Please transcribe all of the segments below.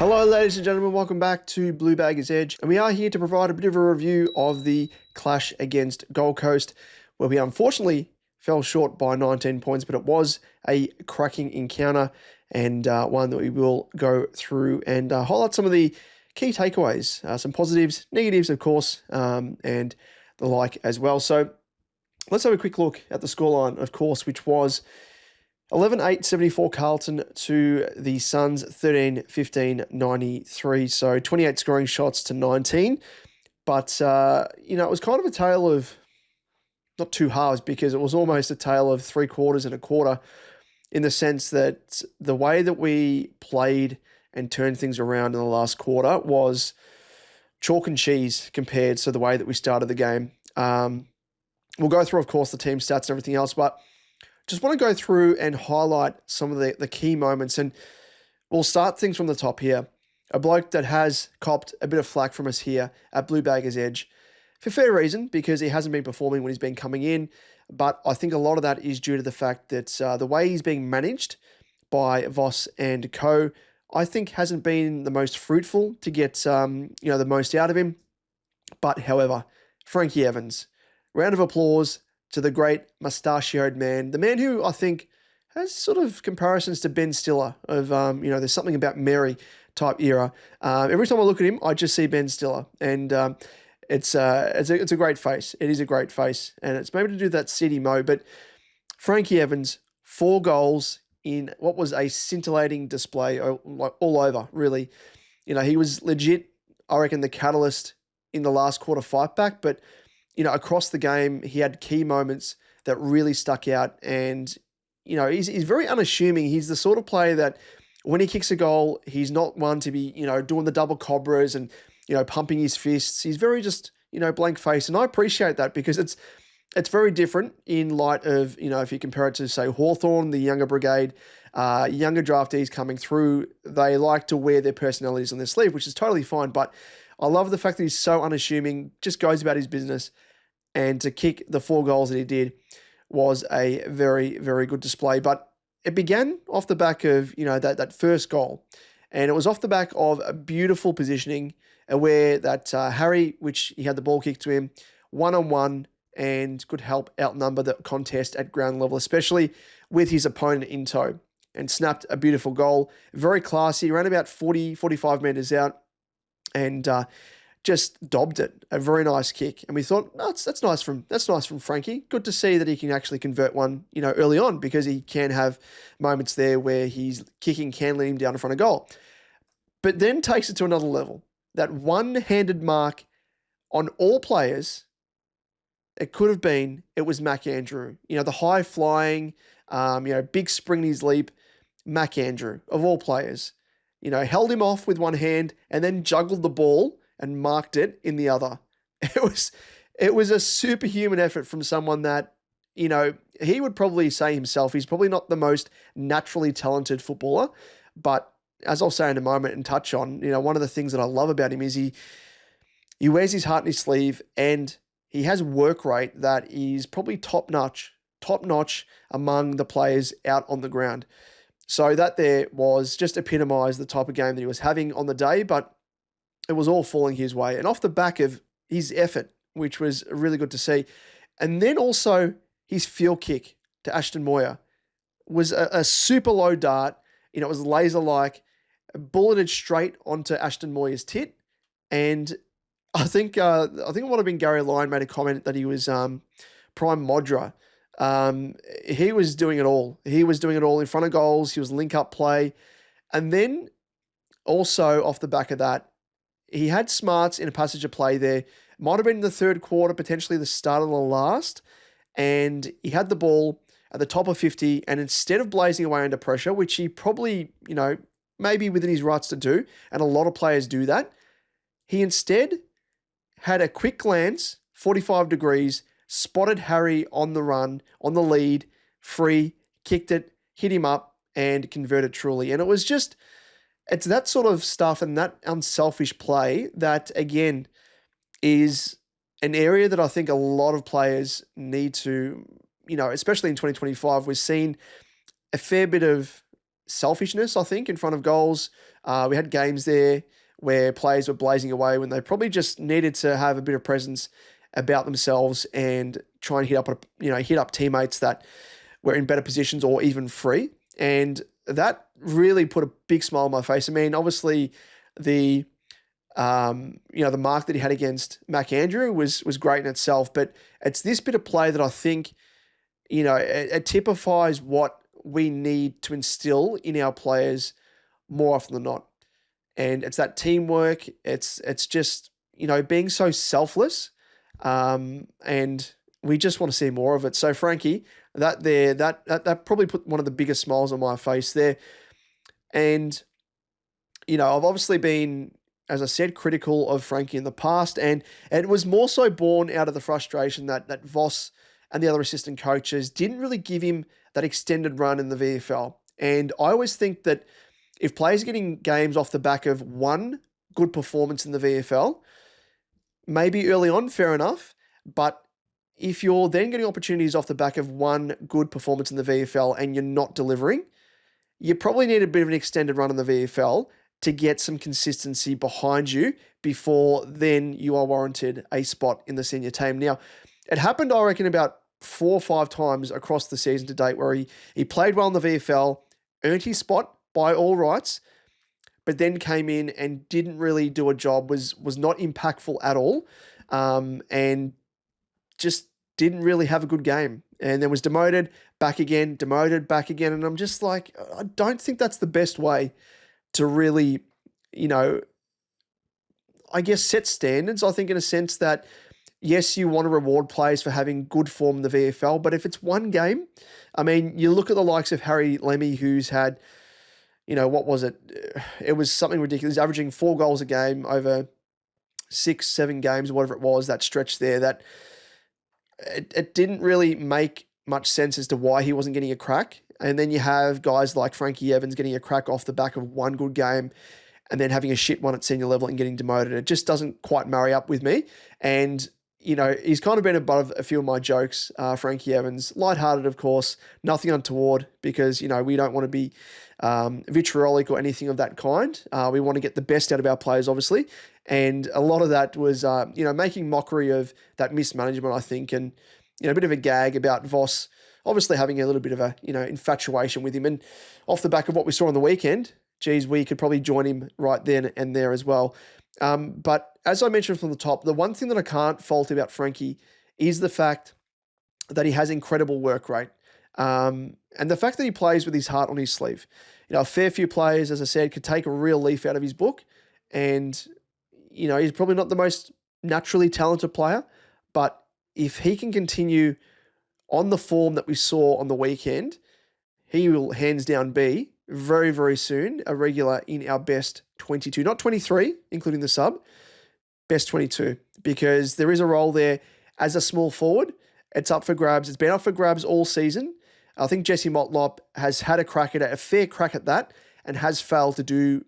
Hello, ladies and gentlemen. Welcome back to Blue Baggers Edge. And we are here to provide a bit of a review of the clash against Gold Coast, where we unfortunately fell short by 19 points, but it was a cracking encounter and one that we will go through and highlight some of the key takeaways, some positives, negatives, of course, and the like as well. So let's have a quick look at the scoreline, of course, which was 11-8-74 Carlton to the Suns, 13-15-93. So 28 scoring shots to 19. But, it was kind of a tale of not two halves, because it was almost a tale of three quarters and a quarter, in the sense that the way that we played and turned things around in the last quarter was chalk and cheese compared to the way that we started the game. We'll go through, of course, the team stats and everything else, but just want to go through and highlight some of the key moments, and we'll start things from the top here. A bloke that has copped a bit of flack from us here at Blue Baggers Edge, for fair reason, because he hasn't been performing when he's been coming in, but I think a lot of that is due to the fact that the way he's being managed by Voss and co, I think hasn't been the most fruitful to get the most out of him. But however, Frankie Evans, round of applause to the great mustachioed man, the man who I think has sort of comparisons to Ben Stiller of, there's something about Mary type era. Every time I look at him, I just see Ben Stiller, and it's a great face. It is a great face, and it's maybe to do that city mode. But Frankie Evans, 4 goals in what was a scintillating display all over, really. He was legit, I reckon, the catalyst in the last quarter fight back, but across the game, he had key moments that really stuck out. And, he's very unassuming. He's the sort of player that when he kicks a goal, he's not one to be, doing the double cobras and, pumping his fists. He's very just, blank face. And I appreciate that, because it's very different in light of, if you compare it to, say, Hawthorn, the younger brigade, younger draftees coming through. They like to wear their personalities on their sleeve, which is totally fine. But I love the fact that he's so unassuming, just goes about his business, and to kick the 4 goals that he did was a very, very good display. But it began off the back of, that first goal, and it was off the back of a beautiful positioning where that Harry, which he had the ball kicked to him, one-on-one, and could help outnumber the contest at ground level, especially with his opponent in tow, and snapped a beautiful goal. Very classy, around about 40, 45 metres out, and just dobbed it. A very nice kick. And we thought, oh, that's nice from Frankie. Good to see that he can actually convert one, early on, because he can have moments there where he's kicking can lead him down in front of goal. But then takes it to another level. That one-handed mark on all players, it was Mac Andrew. The high flying, big spring in his leap, Mac Andrew, of all players. Held him off with one hand and then juggled the ball and marked it in the other. It was a superhuman effort from someone that, he would probably say himself, he's probably not the most naturally talented footballer, but as I'll say in a moment and touch on, one of the things that I love about him is he wears his heart in his sleeve, and he has work rate that is probably top notch among the players out on the ground. So that there was just epitomised the type of game that he was having on the day, but it was all falling his way. And off the back of his effort, which was really good to see, and then also his field kick to Ashton Moyer was a super low dart. It was laser-like, bulleted straight onto Ashton Moyer's tit. And I think it might have been Gary Lyon made a comment that he was prime Modra. He was doing it all. He was doing it all in front of goals. He was link-up play. And then also off the back of that, he had smarts in a passage of play there. Might have been in the third quarter, potentially the start of the last. And he had the ball at the top of 50, and instead of blazing away under pressure, which he probably, maybe within his rights to do, and a lot of players do that, he instead had a quick glance, 45 degrees, spotted Harry on the run, on the lead, free, kicked it, hit him up, and converted truly. And it's that sort of stuff and that unselfish play that, again, is an area that I think a lot of players need to, especially in 2025, we've seen a fair bit of selfishness, I think, in front of goals, We had games there where players were blazing away when they probably just needed to have a bit of presence about themselves and try and hit up teammates that were in better positions or even free. And that really put a big smile on my face. I mean, obviously the the mark that he had against Mac Andrew was great in itself, but it's this bit of play that I think, it typifies what we need to instill in our players more often than not. And it's that teamwork. It's just, being so selfless. And we just want to see more of it. So Frankie, that probably put one of the biggest smiles on my face there. And, I've obviously been, as I said, critical of Frankie in the past, and it was more so born out of the frustration that Voss and the other assistant coaches didn't really give him that extended run in the VFL. And I always think that if players are getting games off the back of one good performance in the VFL, maybe early on, fair enough, but if you're then getting opportunities off the back of one good performance in the VFL and you're not delivering, you probably need a bit of an extended run in the VFL to get some consistency behind you before then you are warranted a spot in the senior team. Now, it happened, I reckon, about 4 or 5 times across the season to date where he played well in the VFL, earned his spot by all rights, but then came in and didn't really do a job, was not impactful at all, and just didn't really have a good game. And then was demoted, back again, demoted, back again. And I'm just like, I don't think that's the best way to really, I guess set standards. I think in a sense that, yes, you want to reward players for having good form in the VFL, but if it's one game, I mean, you look at the likes of Harry Lemmy, who's had, what was it? It was something ridiculous, averaging 4 goals a game over 6, 7 games, whatever it was, that stretch there, that it didn't really make much sense as to why he wasn't getting a crack. And then you have guys like Frankie Evans getting a crack off the back of one good game and then having a shit one at senior level and getting demoted. It just doesn't quite marry up with me. And, he's kind of been above a few of my jokes, Frankie Evans. Lighthearted, of course, nothing untoward because, we don't want to be vitriolic or anything of that kind. We want to get the best out of our players, obviously. And a lot of that was, making mockery of that mismanagement, I think, and, a bit of a gag about Voss obviously having a little bit of a, infatuation with him. And off the back of what we saw on the weekend, geez, we could probably join him right then and there as well. But as I mentioned from the top, the one thing that I can't fault about Frankie is the fact that he has incredible work rate. And the fact that he plays with his heart on his sleeve. A fair few players, as I said, could take a real leaf out of his book. And, he's probably not the most naturally talented player, but if he can continue on the form that we saw on the weekend, he will hands down be very, very soon a regular in our best 22, not 23, including the sub, best 22, because there is a role there as a small forward. It's up for grabs. It's been up for grabs all season. I think Jesse Motlop has had a fair crack at that and has failed to do,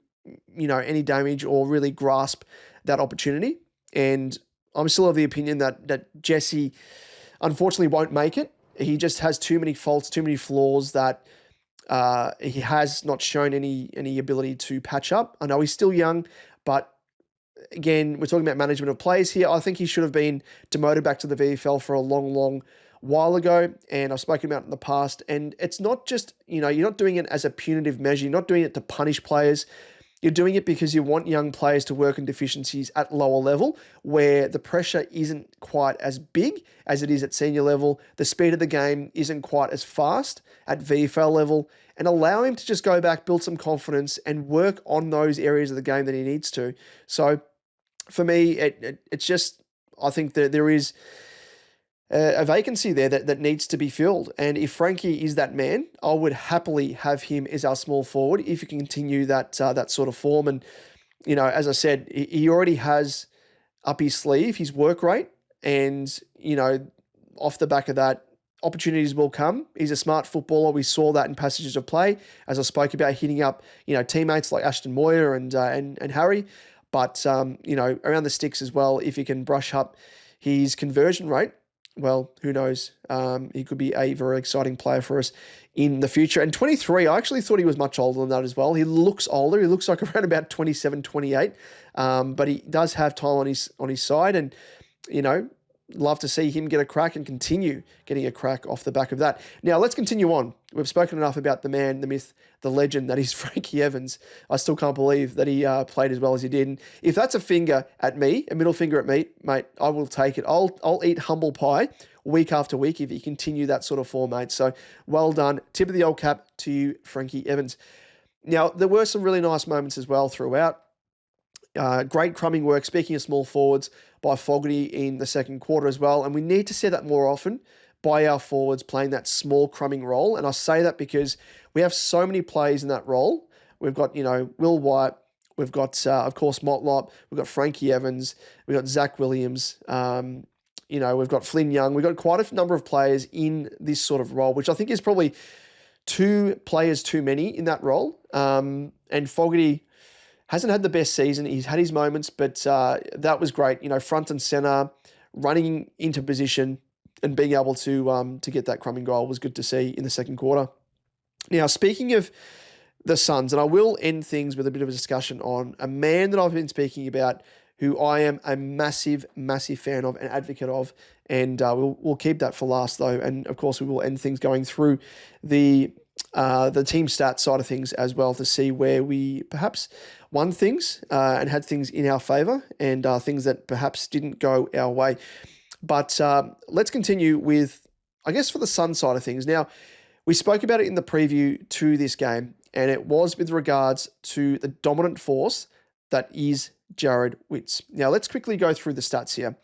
any damage or really grasp that opportunity. And I'm still of the opinion that Jesse unfortunately won't make it. He just has too many faults, too many flaws that he has not shown any ability to patch up. I know he's still young, but again, we're talking about management of players here. I think he should have been demoted back to the VFL for a long, long while ago, and I've spoken about it in the past. And it's not just, you're not doing it as a punitive measure. You're not doing it to punish players. You're doing it because you want young players to work on deficiencies at lower level where the pressure isn't quite as big as it is at senior level. The speed of the game isn't quite as fast at VFL level, and allow him to just go back, build some confidence and work on those areas of the game that he needs to. So for me, it's just, I think that there is a vacancy there that needs to be filled. And if Frankie is that man, I would happily have him as our small forward if he can continue that sort of form. And, as I said, he already has up his sleeve his work rate. And, off the back of that, opportunities will come. He's a smart footballer. We saw that in passages of play, as I spoke about, hitting up, teammates like Ashton Moyer and Harry. But, around the sticks as well, if he can brush up his conversion rate, well, who knows? He could be a very exciting player for us in the future. And 23, I actually thought he was much older than that as well. He looks older. He looks like around about 27, 28. But he does have time on his side. And, you know, love to see him get a crack and continue getting a crack off the back of that. Now, let's continue on. We've spoken enough about the man, the myth, the legend that is Frankie Evans. I still can't believe that he played as well as he did. And if that's a finger at me, a middle finger at me, mate, I will take it. I'll eat humble pie week after week if you continue that sort of form, mate. So well done. Tip of the old cap to you, Frankie Evans. Now, there were some really nice moments as well throughout. Great crumbing work, speaking of small forwards, by Fogarty in the second quarter as well. And we need to see that more often by our forwards playing that small crumbing role. And I say that because we have so many players in that role. We've got, Will White. We've got, of course, Motlop. We've got Frankie Evans. We've got Zach Williams. We've got Flynn Young. We've got quite a number of players in this sort of role, which I think is probably 2 players too many in that role. And Fogarty hasn't had the best season. He's had his moments, but that was great. Front and center, running into position and being able to get that crumbing goal was good to see in the second quarter. Now, speaking of the Suns, and I will end things with a bit of a discussion on a man that I've been speaking about who I am a massive, massive fan of and advocate of, and we'll keep that for last, though. And, of course, we will end things going through the team stats side of things as well to see where we perhaps won things and had things in our favour and things that perhaps didn't go our way. But let's continue with, I guess, for the Sun side of things. Now, we spoke about it in the preview to this game, and it was with regards to the dominant force that is Jared Witts. Now, let's quickly go through the stats here.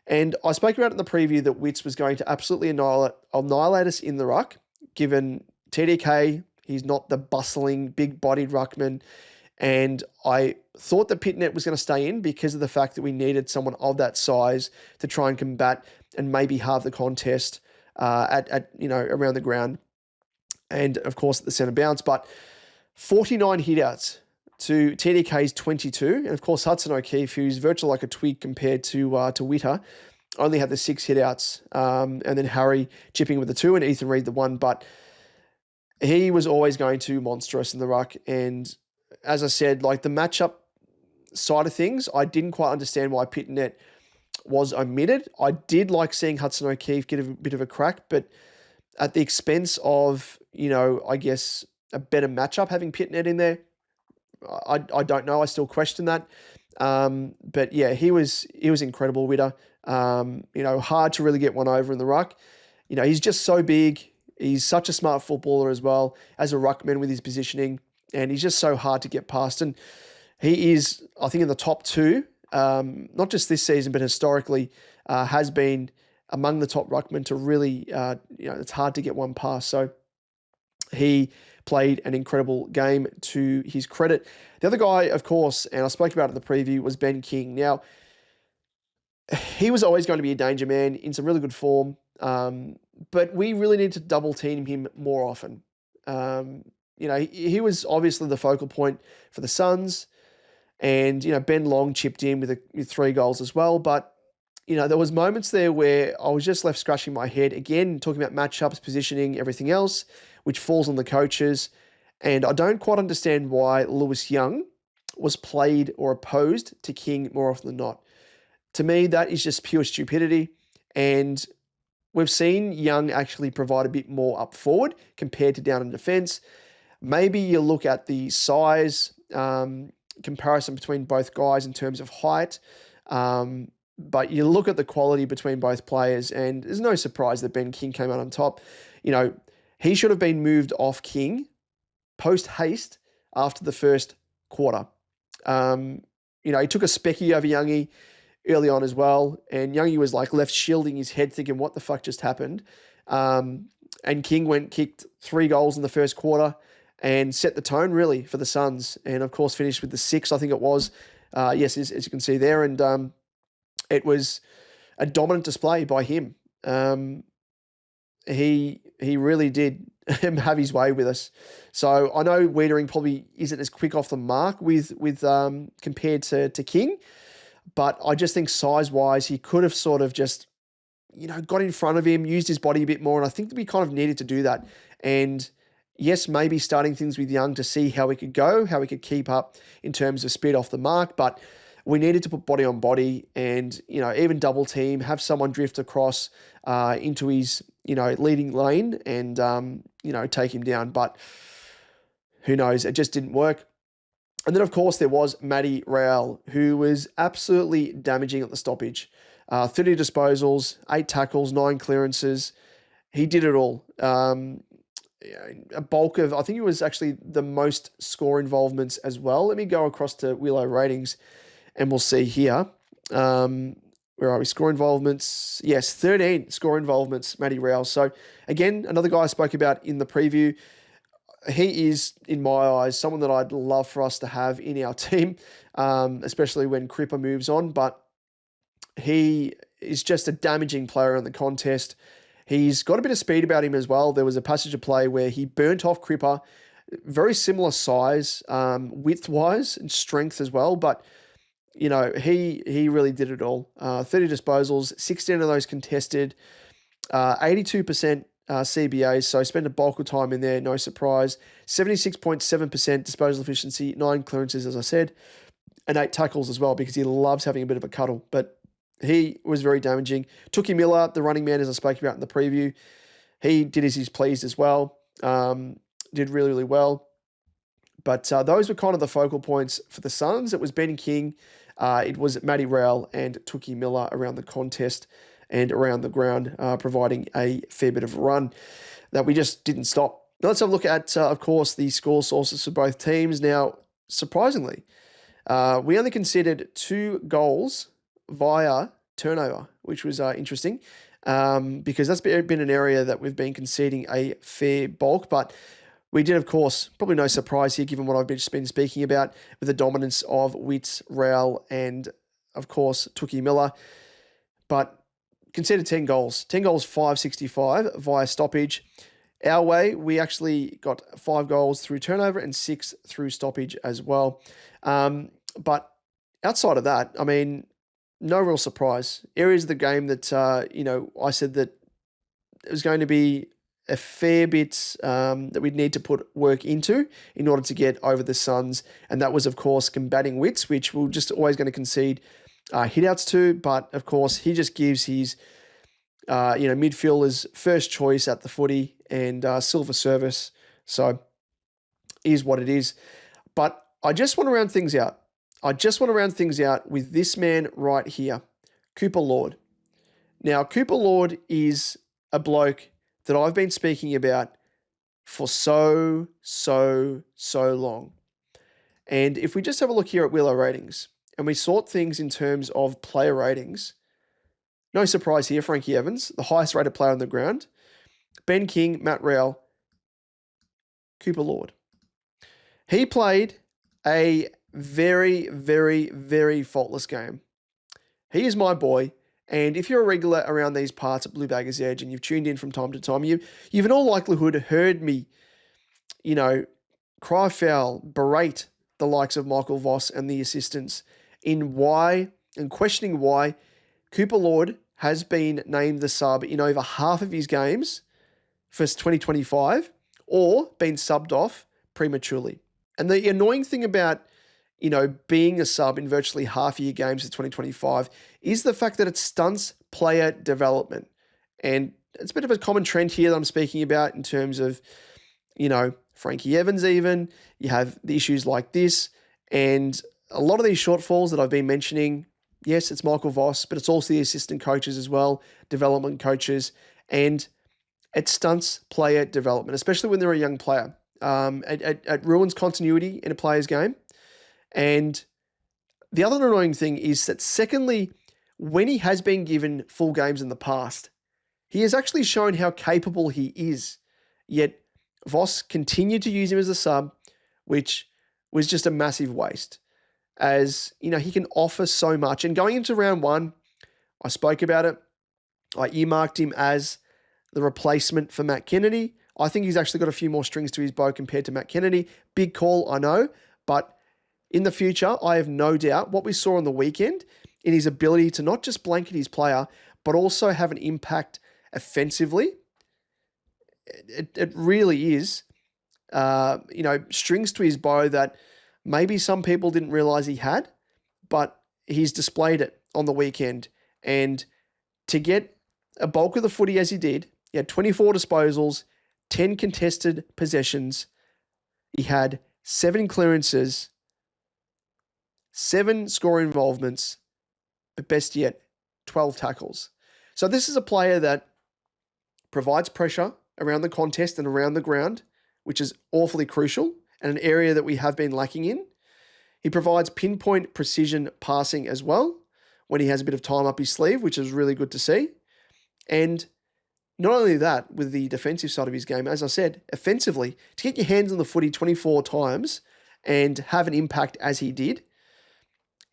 And I spoke about it in the preview that Witts was going to absolutely annihilate us in the ruck, given TDK, he's not the bustling, big-bodied ruckman. And I thought that Pitnet was going to stay in because of the fact that we needed someone of that size to try and combat and maybe halve the contest around the ground. And, of course, at the centre bounce. But 49 hitouts to TDK's 22. And, of course, Hudson O'Keefe, who's virtually like a twig compared to Witter, only had the 6 hitouts. And then Harry chipping with the 2 and Ethan Reid the 1. But he was always going to monster us in the ruck. And as I said, like the matchup side of things, I didn't quite understand why Pitnet was omitted. I did like seeing Hudson O'Keefe get a bit of a crack, but at the expense of, I guess a better matchup having Pitnet in there, I don't know. I still question that. But yeah, he was incredible, Witter. Hard to really get one over in the ruck. He's just so big. He's such a smart footballer as well as a ruckman with his positioning, and he's just so hard to get past. And he is, I think, in the top 2, not just this season, but historically, has been among the top ruckmen to really, it's hard to get one past. So he played an incredible game to his credit. The other guy, of course, and I spoke about it in the preview, was Ben King. Now, he was always going to be a danger man in some really good form, but we really need to double team him more often. He was obviously the focal point for the Suns, and, Ben Long chipped in with 3 goals as well, but there was moments there where I was just left scratching my head, again, talking about matchups, positioning, everything else, which falls on the coaches. And I don't quite understand why Lewis Young was played or opposed to King more often than not. To me, that is just pure stupidity. And we've seen Young actually provide a bit more up forward compared to down in defence. Maybe you look at the size comparison between both guys in terms of height. But you look at the quality between both players, and there's no surprise that Ben King came out on top. He should have been moved off King post-haste after the first quarter. He took a specky over Youngie early on as well, and Youngie was like left shielding his head thinking, what the fuck just happened? And King kicked 3 goals in the first quarter and set the tone really for the Suns, and of course finished with the 6, I think it was. Yes, as you can see there, and it was a dominant display by him. He really did have his way with us. So I know Wiedering probably isn't as quick off the mark with compared to King, but I just think size-wise he could have sort of just got in front of him, used his body a bit more, and I think that we kind of needed to do that. And yes, maybe starting things with Young to see how we could go, how we could keep up in terms of speed off the mark, but we needed to put body on body and, even double team, have someone drift across into his, leading lane and, take him down. But who knows? It just didn't work. And then, of course, there was Matty Rowell, who was absolutely damaging at the stoppage. 30 disposals, 8 tackles, 9 clearances. He did it all. A bulk of, I think it was actually the most score involvements as well. Let me go across to Willow ratings and we'll see here. Where are we? Score involvements. Yes, 13 score involvements, Matty Rowell. So again, another guy I spoke about in the preview. He is, in my eyes, someone that I'd love for us to have in our team, especially when Cripper moves on. But he is just a damaging player in the contest. He's got a bit of speed about him as well. There was a passage of play where he burnt off Cripper, very similar size, width-wise, and strength as well. But, he really did it all. 30 disposals, 16 of those contested, 82% CBAs, so spent a bulk of time in there, no surprise. 76.7% disposal efficiency, 9 clearances, as I said, and 8 tackles as well because he loves having a bit of a cuddle. But he was very damaging. Tookie Miller, the running man, as I spoke about in the preview, he did as he's pleased as well. Did really, really well. But those were kind of the focal points for the Suns. It was Ben King, it was Matty Rowell and Tookie Miller around the contest and around the ground, providing a fair bit of a run that we just didn't stop. Now let's have a look at, of course, the score sources for both teams. Now, surprisingly, we only conceded 2 goals via turnover, which was interesting because that's been an area that we've been conceding a fair bulk. But we did, of course, probably no surprise here given what I've just been speaking about with the dominance of Witts, Rowell, and, of course, Tookie Miller. But conceded 10 goals. 10 goals, 565 via stoppage. Our way, we actually got 5 goals through turnover and 6 through stoppage as well. But outside of that, I mean, no real surprise. Areas of the game that, I said that it was going to be a fair bit that we'd need to put work into in order to get over the Suns. And that was, of course, combating Witts, which we're just always going to concede hitouts to. But, of course, he just gives his, midfielders first choice at the footy and silver service. So, is what it is. But I just want to round things out. With this man right here, Cooper Lord. Now, Cooper Lord is a bloke that I've been speaking about for so long. And if we just have a look here at Willow ratings and we sort things in terms of player ratings, no surprise here, Frankie Evans, the highest rated player on the ground. Ben King, Matt Rowell, Cooper Lord. He played a very, very, very faultless game. He is my boy. And if you're a regular around these parts at Blue Baggers Edge and you've tuned in from time to time, you've in all likelihood heard me, cry foul, berate the likes of Michael Voss and the assistants in why and questioning why Cooper Lord has been named the sub in over half of his games for 2025 or been subbed off prematurely. And the annoying thing about being a sub in virtually half of your games for 2025 is the fact that it stunts player development. And it's a bit of a common trend here that I'm speaking about in terms of, Frankie Evans even. You have the issues like this. And a lot of these shortfalls that I've been mentioning, yes, it's Michael Voss, but it's also the assistant coaches as well, development coaches. And it stunts player development, especially when they're a young player. It ruins continuity in a player's game. And the other annoying thing is that secondly, when he has been given full games in the past, he has actually shown how capable he is. Yet Voss continued to use him as a sub, which was just a massive waste. As, he can offer so much. And going into round 1, I spoke about it. I earmarked him as the replacement for Matt Kennedy. I think he's actually got a few more strings to his bow compared to Matt Kennedy. Big call, I know, but in the future, I have no doubt what we saw on the weekend in his ability to not just blanket his player, but also have an impact offensively. It really is, strings to his bow that maybe some people didn't realize he had, but he's displayed it on the weekend. And to get a bulk of the footy as he did, he had 24 disposals, 10 contested possessions. He had 7 clearances, 7 score involvements, but best yet, 12 tackles. So this is a player that provides pressure around the contest and around the ground, which is awfully crucial and an area that we have been lacking in. He provides pinpoint precision passing as well when he has a bit of time up his sleeve, which is really good to see. And not only that, with the defensive side of his game, as I said, offensively, to get your hands on the footy 24 times and have an impact as he did,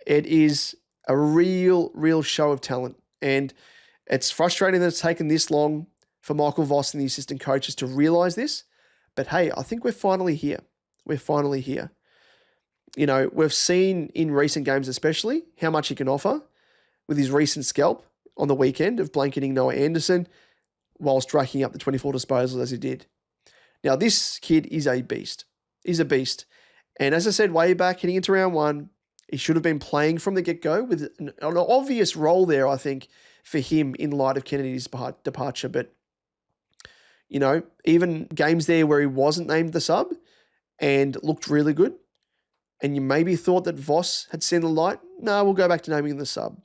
it is a real show of talent. And it's frustrating that it's taken this long for Michael Voss and the assistant coaches to realise this. But hey, I think we're finally here. We're finally here. We've seen in recent games especially how much he can offer with his recent scalp on the weekend of blanketing Noah Anderson whilst racking up the 24 disposals as he did. Now, this kid is a beast. He's a beast. And as I said way back, heading into round 1, he should have been playing from the get-go with an obvious role there, I think, for him in light of Kennedy's departure. But, even games there where he wasn't named the sub and looked really good, and you maybe thought that Voss had seen the light, no, we'll go back to naming the sub.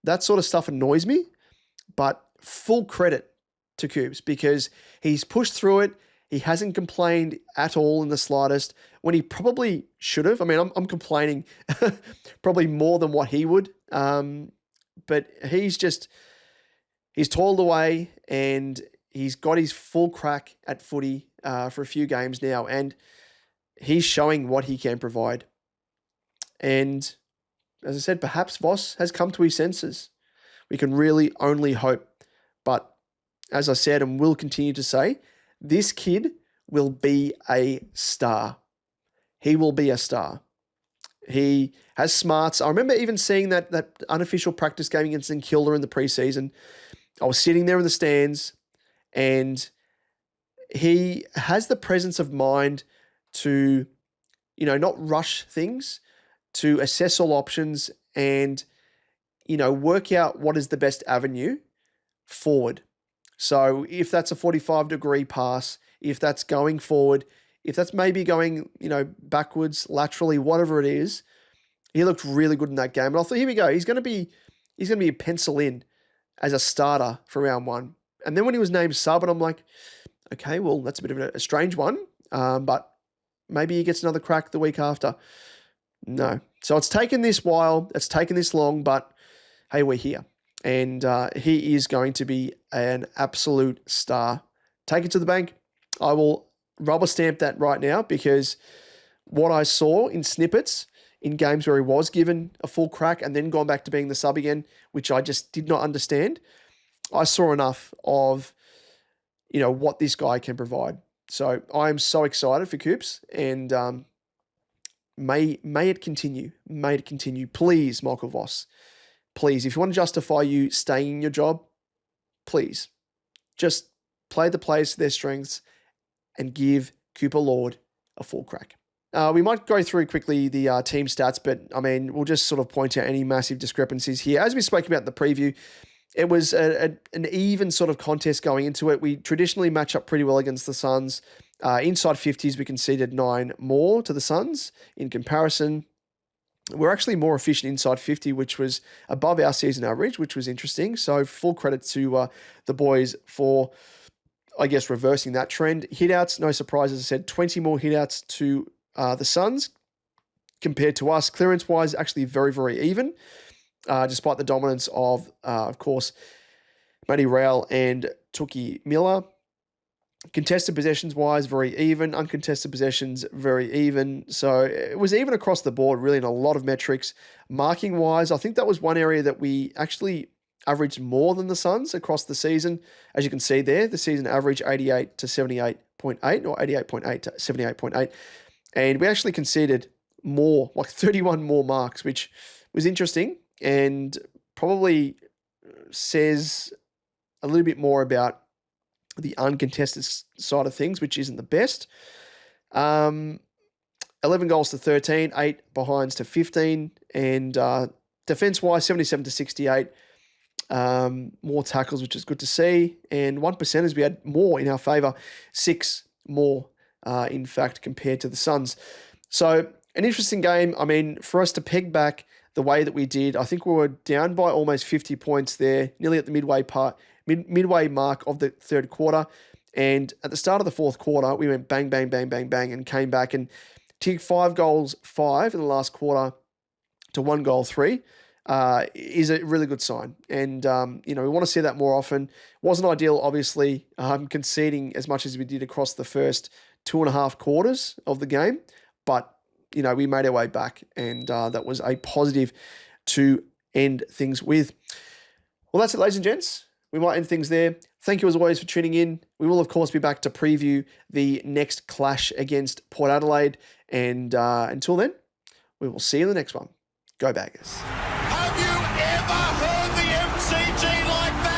That sort of stuff annoys me, but full credit to Coops because he's pushed through it. He hasn't complained at all in the slightest when he probably should have. I mean, I'm complaining probably more than what he would. But he's toiled away and he's got his full crack at footy for a few games now. And he's showing what he can provide. And as I said, perhaps Voss has come to his senses. We can really only hope. But as I said and will continue to say, this kid will be a star. He will be a star. He has smarts. I remember even seeing that unofficial practice game against St Kilda in the preseason. I was sitting there in the stands and he has the presence of mind to, not rush things, to assess all options and, work out what is the best avenue forward. So if that's a 45-degree pass, if that's going forward, if that's maybe going, backwards, laterally, whatever it is, he looked really good in that game. And I thought, here we go. He's going to be a pencil in as a starter for round 1. And then when he was named sub, and I'm like, okay, well, that's a bit of a strange one, but maybe he gets another crack the week after. No. So it's taken this while. It's taken this long, but hey, we're here. And he is going to be an absolute star. Take it to the bank. I will rubber stamp that right now because what I saw in snippets in games where he was given a full crack and then gone back to being the sub again, which I just did not understand, I saw enough of, what this guy can provide. So I am so excited for Coops and may it continue. May it continue. Please, Michael Voss. Please, if you want to justify you staying in your job, please just play the players to their strengths and give Cooper Lord a full crack. We might go through quickly the team stats, but we'll just sort of point out any massive discrepancies here. As we spoke about in the preview, it was an even sort of contest going into it. We traditionally match up pretty well against the Suns. Inside 50s, we conceded 9 more to the Suns. In comparison, we're actually more efficient inside 50, which was above our season average, which was interesting. So full credit to the boys for, I guess, reversing that trend. Hitouts, no surprise, as I said, 20 more hitouts to the Suns compared to us. Clearance-wise, actually very, very even, despite the dominance of course, Matty Rowell and Tookie Miller. Contested possessions-wise, very even. Uncontested possessions, very even. So it was even across the board, really, in a lot of metrics. Marking-wise, I think that was one area that we actually averaged more than the Suns across the season. As you can see there, the season average 88 to 78.8, or 88.8 to 78.8. And we actually conceded more, like 31 more marks, which was interesting and probably says a little bit more about the uncontested side of things, which isn't the best. 11 goals to 13, 8 behinds to 15, and defense-wise, 77 to 68. More tackles, which is good to see, and 1%, we had more in our favour, 6 more, in fact, compared to the Suns. So an interesting game. I mean, for us to peg back the way that we did, I think we were down by almost 50 points there, nearly at the midway mark of the third quarter. And at the start of the fourth quarter, we went bang, bang, bang, bang, bang, and came back and took 5 goals, 5 in the last quarter to 1 goal, 3. Is a really good sign. And, we want to see that more often. Wasn't ideal, obviously, conceding as much as we did across the first 2.5 quarters of the game. But, we made our way back, and that was a positive to end things with. Well, that's it, ladies and gents. We might end things there. Thank you, as always, for tuning in. We will, of course, be back to preview the next clash against Port Adelaide. And until then, we will see you in the next one. Go Baggers. Have you ever heard the MCG like that?